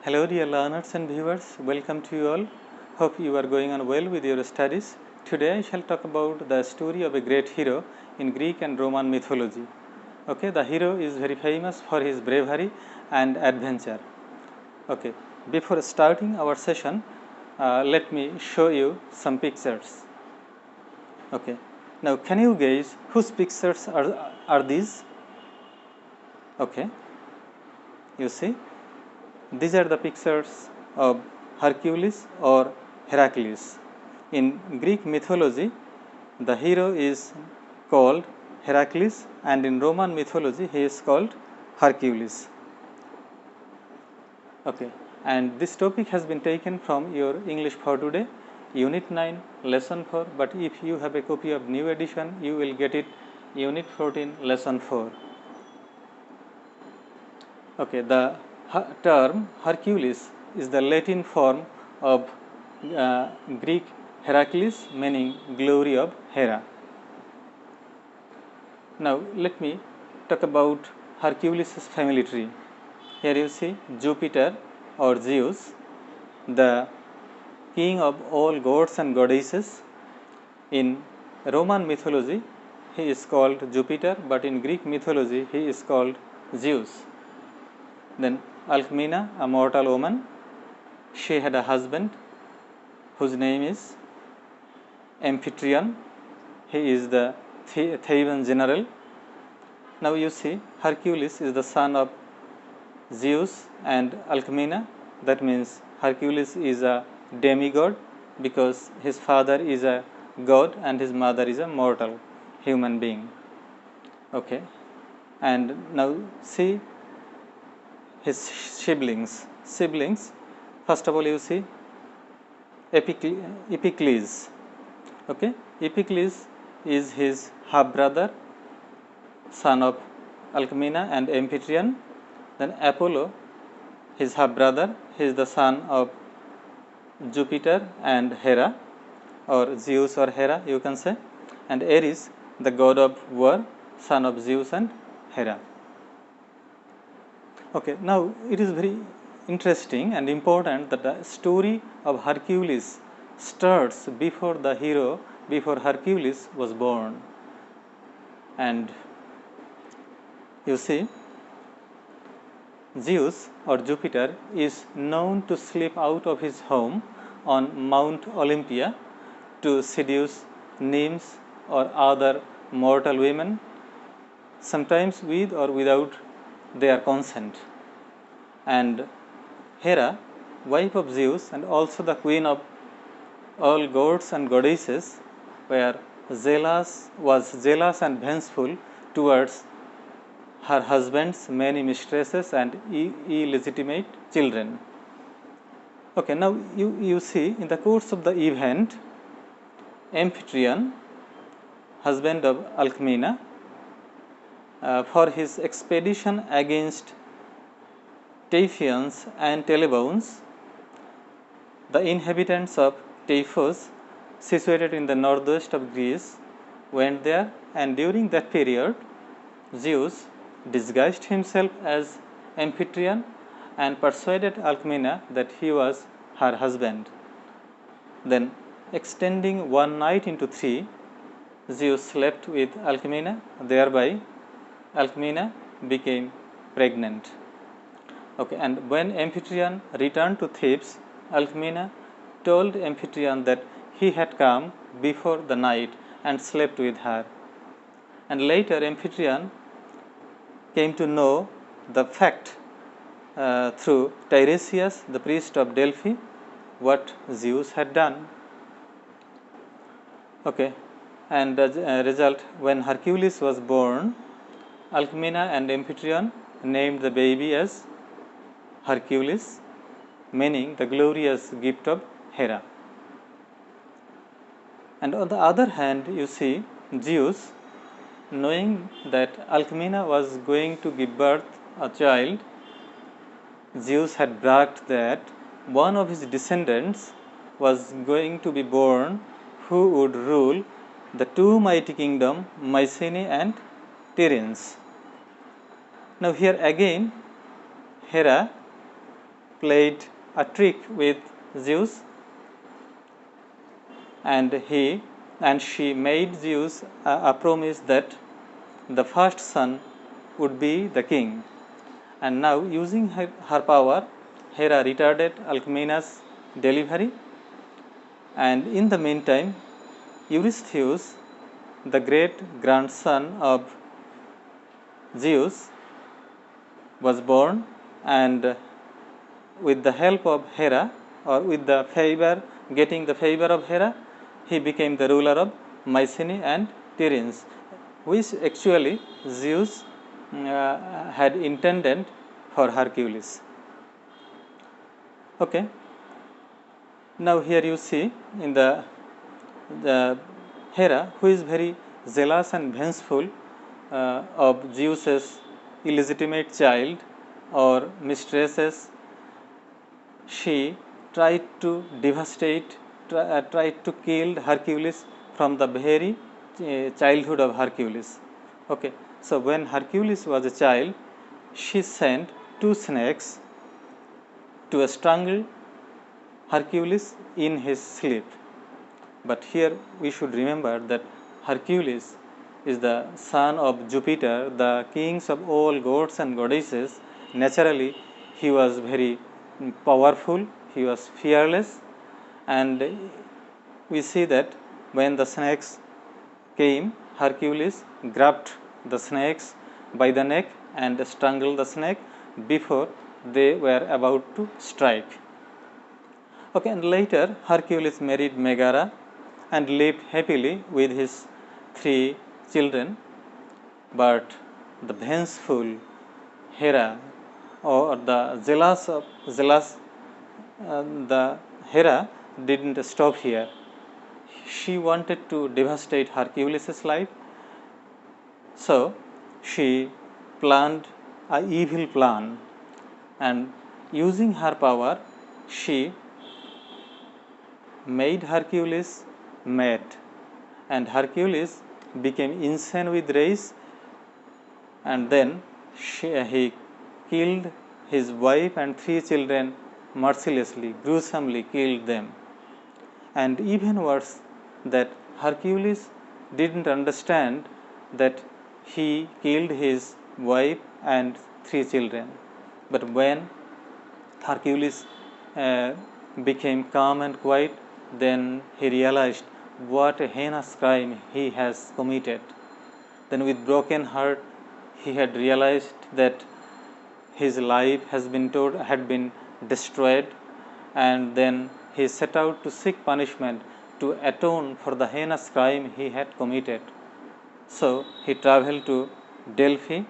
Hello dear learners and viewers, welcome to you all. Hope you are going on well with your studies. Today I shall talk about the story of a great hero in Greek and Roman mythology. Okay, the hero is very famous for his bravery and adventure. Okay, before starting our session, let me show you some pictures. Okay, now can you guess whose pictures are these? Okay, you see, these are the pictures of Hercules or Heracles. In Greek mythology, the hero is called Heracles, and in Roman mythology, he is called Hercules. Okay, and this topic has been taken from your English for Today, Unit 9, Lesson 4. But if you have a copy of new edition, you will get it Unit 14, Lesson 4. Okay, the term Hercules is the Latin form of Greek Heracles, meaning glory of Hera. Now, let me talk about Hercules' family tree. Here you see Jupiter or Zeus, the king of all gods and goddesses. In Roman mythology, he is called Jupiter, but in Greek mythology, he is called Zeus. Then Alcmena, a mortal woman, she had a husband whose name is Amphitryon. He is the Theban general. Now you see Hercules is the son of Zeus and Alcmena. That means Hercules is a demigod because his father is a god and his mother is a mortal human being. Okay, and now see his siblings. First of all, you see Epicles. Okay, Epicles is his half brother, son of Alcmena and Amphitryon. Then Apollo, his half brother, he is the son of Jupiter and Hera, or Zeus or Hera, you can say. And Ares, the god of war, son of Zeus and Hera. Okay, now it is very interesting and important that the story of Hercules starts before the hero, before Hercules was born. And you see, Zeus or Jupiter is known to slip out of his home on Mount Olympia to seduce nymphs or other mortal women, sometimes with or without their consent. And Hera, wife of Zeus and also the queen of all gods and goddesses, was jealous and vengeful towards her husband's many mistresses and illegitimate children. Okay, now you see in the course of the event, Amphitryon, husband of Alcmena, for his expedition against Taphians and Teleboans, the inhabitants of Typhus, situated in the northwest of Greece, went there, and during that period, Zeus disguised himself as Amphitryon and persuaded Alcmena that he was her husband. Then, extending one night into three, Zeus slept with Alcmena, thereby Alcmena became pregnant. Okay, and when Amphitryon returned to Thebes, Alcmena told Amphitryon that he had come before the night and slept with her. And later Amphitryon came to know the fact through Tiresias, the priest of Delphi, what Zeus had done. Okay, and as a result, when Hercules was born, Alcmena and Amphitryon named the baby as Hercules, meaning the glorious gift of Hera. And on the other hand, you see Zeus, knowing that Alcmena was going to give birth a child, Zeus had bragged that one of his descendants was going to be born who would rule the two mighty kingdoms, Mycenae and Tiryns. Now here again, Hera played a trick with Zeus, and she made Zeus a promise that the first son would be the king. And now, using her power, Hera retarded Alcmena's delivery, and in the meantime, Eurystheus, the great grandson of Zeus, was born, and with the help of Hera, or with the favor, getting the favor of Hera, he became the ruler of Mycenae and Tiryns, which actually Zeus had intended for Hercules. Okay. Now here you see in the Hera, who is very zealous and vengeful of Zeus's illegitimate child or mistresses, she tried to devastate, tried to kill Hercules from the very childhood of Hercules. Okay. So when Hercules was a child, she sent 2 snakes to strangle Hercules in his sleep. But here we should remember that Hercules is the son of Jupiter, the kings of all gods and goddesses. Naturally, he was very powerful, he was fearless, and we see that when the snakes came, Hercules grabbed the snakes by the neck and strangled the snake before they were about to strike. Okay, and later Hercules married Megara and lived happily with his 3 children, but the vengeful Hera, or the the Hera didn't stop here. She wanted to devastate Hercules' life, so she planned an evil plan, and using her power, she made Hercules mad, and Hercules became insane with rage, and then he killed his wife and 3 children mercilessly, gruesomely killed them. And even worse, that Hercules didn't understand that he killed his wife and 3 children. But when Hercules became calm and quiet, then he realized what a heinous crime he has committed. Then with broken heart, he had realized that his life had been destroyed, and then he set out to seek punishment to atone for the heinous crime he had committed. So he traveled to Delphi,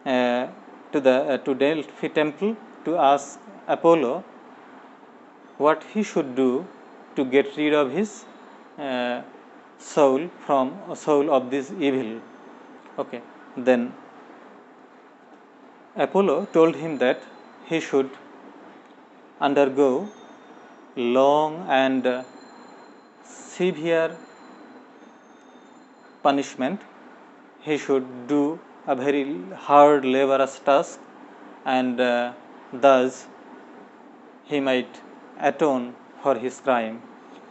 to Delphi temple, to ask Apollo what he should do to get rid of his soul of this evil. Okay. Then Apollo told him that he should undergo long and severe punishment. He should do a very hard laborious task, and thus he might atone for his crime.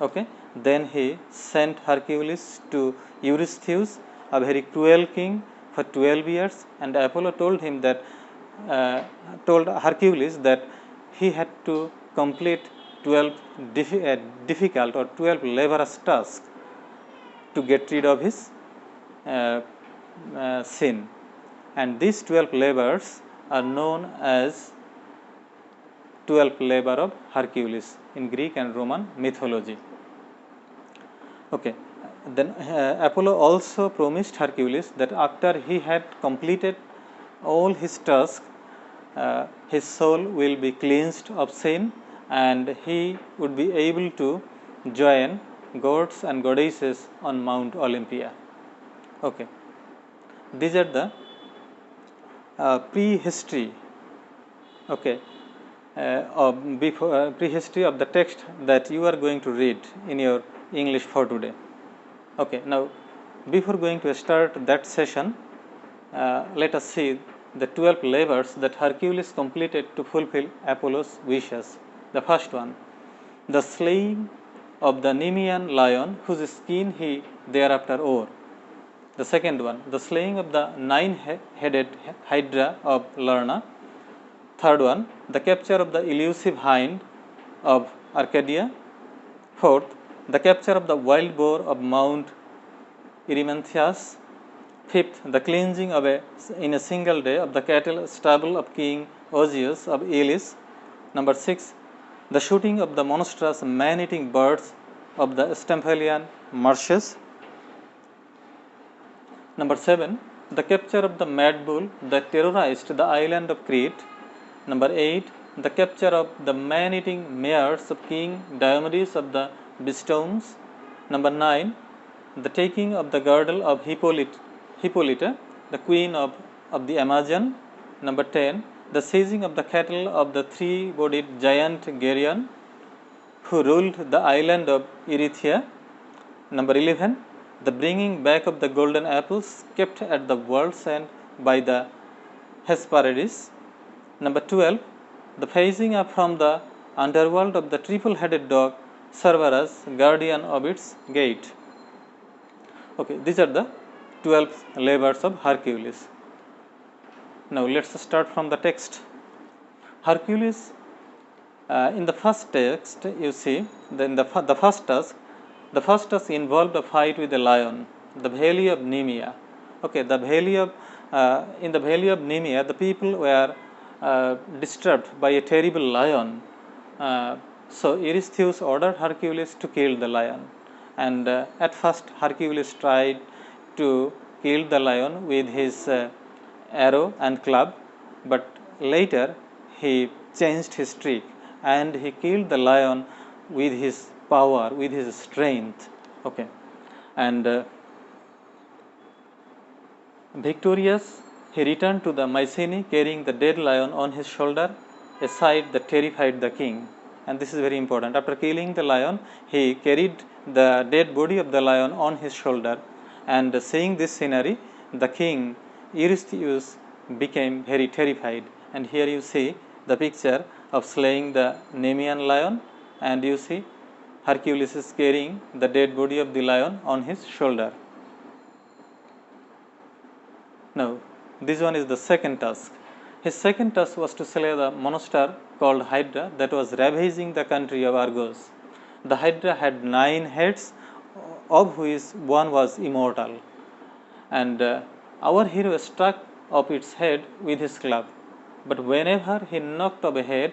Okay. Then he sent Hercules to Eurystheus, a very cruel king, for 12 years, and Apollo told him that told Hercules that he had to complete 12 difficult or 12 laborious tasks to get rid of his sin, and these 12 labors are known as 12 labor of Hercules in Greek and Roman mythology. Okay. Then Apollo also promised Hercules that after he had completed all his tasks, his soul will be cleansed of sin, and he would be able to join gods and goddesses on Mount Olympia. Okay. These are the prehistory. Okay. Prehistory of the text that you are going to read in your English for today. Okay. Now, before going to start that session, let us see the 12 labors that Hercules completed to fulfill Apollo's wishes. The first one, the slaying of the Nemean lion whose skin he thereafter wore. The second one, the slaying of the 9-headed hydra of Lerna. Third one, the capture of the elusive hind of Arcadia. Fourth, the capture of the wild boar of Mount Erymanthus. Fifth, the cleansing in a single day of the cattle stable of King Augeas of Elis. Number 6, the shooting of the monstrous man-eating birds of the Stymphalian marshes. Number 7, the capture of the mad bull that terrorized the island of Crete. Number 8, the capture of the man-eating mares of King Diomedes of the Bistones. Number 9, the taking of the girdle of Hippolyta, the queen of the Amazon. Number 10, the seizing of the cattle of the three-bodied giant Geryon, who ruled the island of Erythea. Number 11, the bringing back of the golden apples kept at the world's end by the Hesperides. Number 12, the phasing up from the underworld of the triple-headed dog Cerberus, guardian of its gate. Okay, these are the 12 labors of Hercules. Now let us start from the text. Hercules, in the first text, you see, then the first task involved a fight with a lion, the valley of Nemea. Okay, the valley of in the valley of Nemea, the people were disturbed by a terrible lion. So Eurystheus ordered Hercules to kill the lion, and at first Hercules tried to kill the lion with his arrow and club, but later he changed his trick and he killed the lion with his power, with his strength. Okay, and victorious, he returned to the Mycenae carrying the dead lion on his shoulder, a sight that terrified the king. And this is very important. After killing the lion, he carried the dead body of the lion on his shoulder, and seeing this scenery, the king Eurystheus became very terrified. And here you see the picture of slaying the Nemean lion, and you see Hercules is carrying the dead body of the lion on his shoulder. Now, this one is the second task. His second task was to slay the monster called Hydra that was ravaging the country of Argos. The Hydra had 9 heads, of which one was immortal, and our hero struck off its head with his club. But whenever he knocked off a head,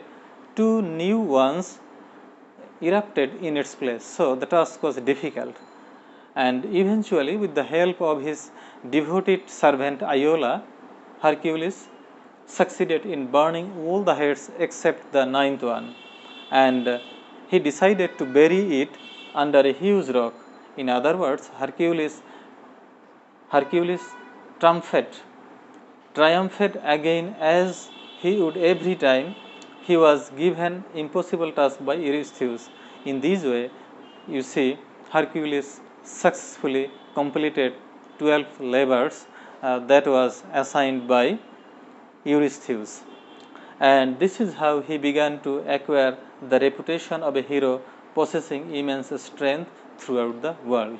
2 new ones erupted in its place. So the task was difficult, and eventually, with the help of his devoted servant Iola, Hercules succeeded in burning all the heads except the 9th one, and he decided to bury it under a huge rock. In other words, Hercules triumphed again, as he would every time he was given impossible task by Eurystheus. In this way, you see, Hercules successfully completed 12 labors that was assigned by Eurystheus, and this is how he began to acquire the reputation of a hero possessing immense strength throughout the world.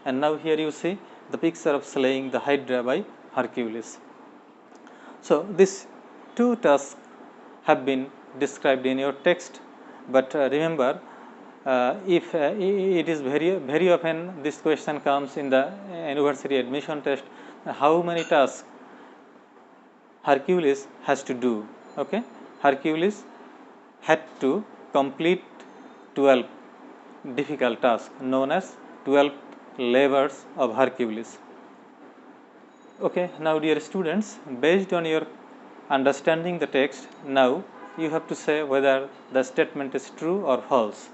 And now here you see the picture of slaying the Hydra by Hercules. So these 2 tasks have been described in your text, but remember, if it is very often this question comes in the university admission test, how many tasks Hercules has to do. Okay, Hercules had to complete 12 difficult tasks known as 12 labors of Hercules. Okay, now dear students, based on your understanding the text, now you have to say whether the statement is true or false.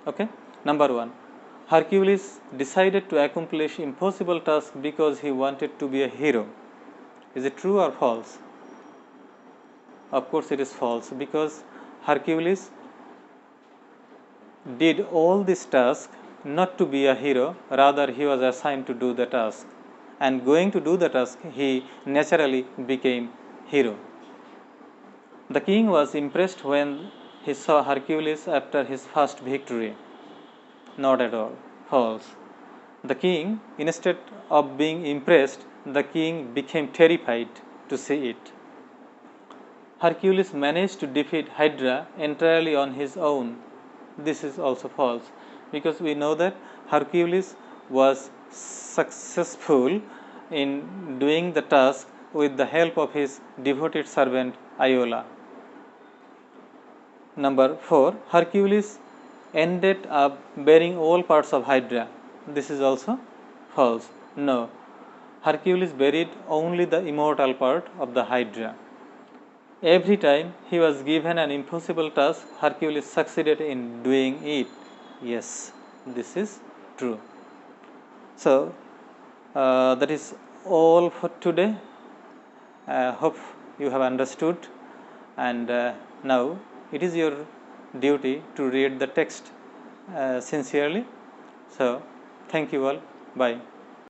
Okay, number 1, Hercules decided to accomplish impossible tasks because he wanted to be a hero. Is it true or false? Of course it is false, because Hercules did all this task not to be a hero, rather he was assigned to do the task, and going to do the task he naturally became hero. The king was impressed when he saw Hercules after his first victory. Not at all. False. The king, instead of being impressed, the king became terrified to see it. Hercules managed to defeat Hydra entirely on his own. This is also false, because we know that Hercules was successful in doing the task with the help of his devoted servant Iola. Number 4, Hercules ended up bearing all parts of Hydra. This is also false. No, Hercules buried only the immortal part of the Hydra. Every time he was given an impossible task, Hercules succeeded in doing it. Yes, this is true. So, that is all for today. Hope you have understood, and now it is your duty to read the text sincerely. So, thank you all. Bye.